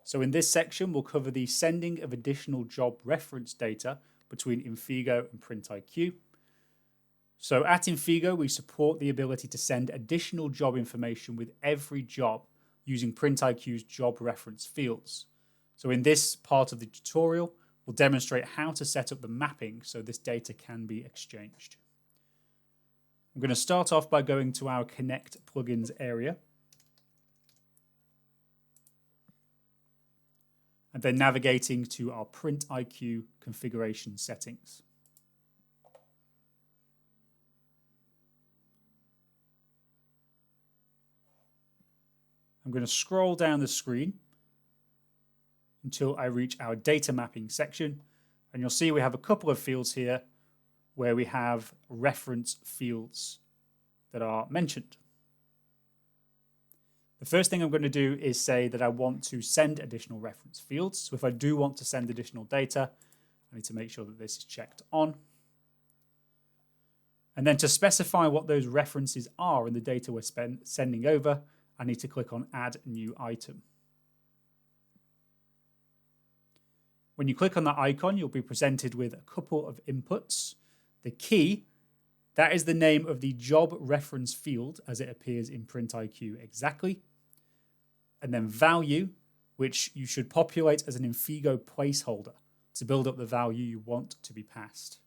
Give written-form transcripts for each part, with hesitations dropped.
So in this section, we'll cover the sending of additional job reference data between Infigo and PrintIQ. So at Infigo, we support the ability to send additional job information with every job using PrintIQ's job reference fields. So in this part of the tutorial, we'll demonstrate how to set up the mapping so this data can be exchanged. I'm going to start off by going to our Connect plugins area and then navigating to our PrintIQ configuration settings. I'm going to scroll down the screen until I reach our data mapping section, and you'll see we have a couple of fields here where we have reference fields that are mentioned. The first thing I'm going to do is say that I want to send additional reference fields. So if I do want to send additional data, I need to make sure that this is checked on. And then to specify what those references are in the data we're sending over, I need to click on Add New Item. When you click on that icon, you'll be presented with a couple of inputs. The key, that is the name of the job reference field as it appears in PrintIQ exactly. And then value, which you should populate as an Infigo placeholder to build up the value you want to be passed.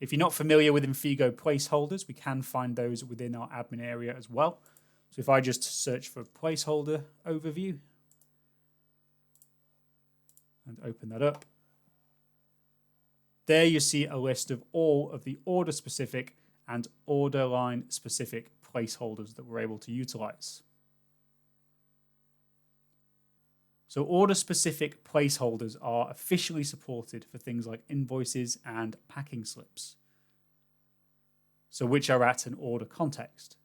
If you're not familiar with Infigo placeholders, we can find those within our admin area as well. So if I just search for placeholder overview and open that up, there you see a list of all of the order specific and order line specific placeholders that we're able to utilize. So order specific placeholders are officially supported for things like invoices and packing slips, so which are at an order context.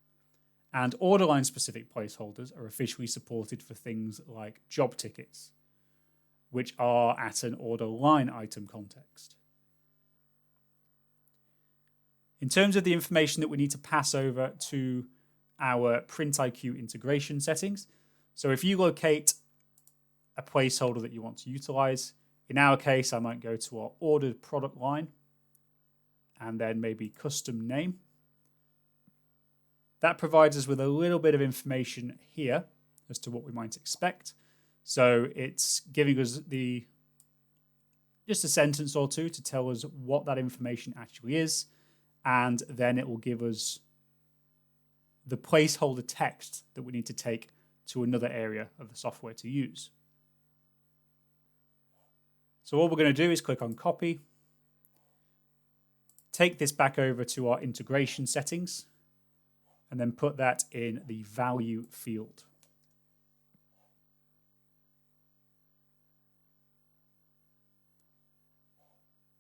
And order line specific placeholders are officially supported for things like job tickets, which are at an order line item context. In terms of the information that we need to pass over to our PrintIQ integration settings, so if you locate a placeholder that you want to utilize, in our case, I might go to our ordered product line and then maybe custom name. That provides us with a little bit of information here as to what we might expect. So it's giving us just a sentence or two to tell us what that information actually is, and then it will give us the placeholder text that we need to take to another area of the software to use. So all we're going to do is click on copy, take this back over to our integration settings, and then put that in the value field.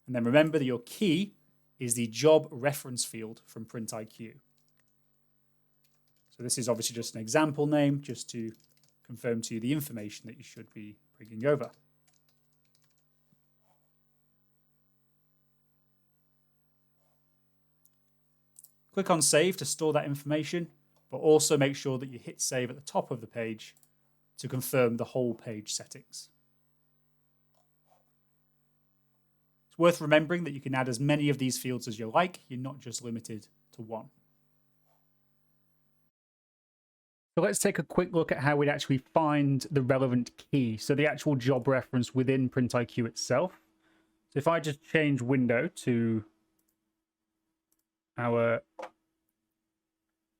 And then remember that your key is the job reference field from PrintIQ. So this is obviously just an example name, just to confirm to you the information that you should be bringing over. Click on Save to store that information, but also make sure that you hit Save at the top of the page to confirm the whole page settings. It's worth remembering that you can add as many of these fields as you like. You're not just limited to one. So let's take a quick look at how we'd actually find the relevant key, so the actual job reference within PrintIQ itself. So if I just change window to our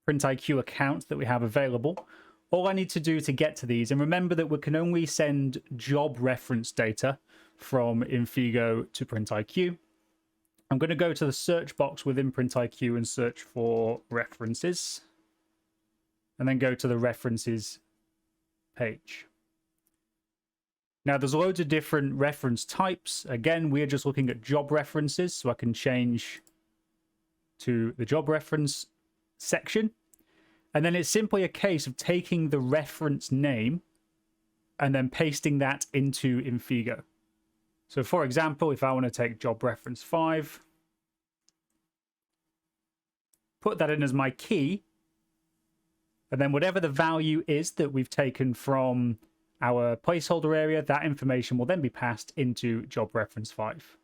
PrintIQ account that we have available, all I need to do to get to these, and remember that we can only send job reference data from Infigo to PrintIQ. I'm going to go to the search box within PrintIQ and search for references, and then go to the references page. Now there's loads of different reference types. Again, we're just looking at job references, so I can change to the job reference section. And then it's simply a case of taking the reference name and then pasting that into Infigo. So for example, if I want to take job reference 5, put that in as my key, And then whatever the value is that we've taken from our placeholder area, that information will then be passed into job reference 5.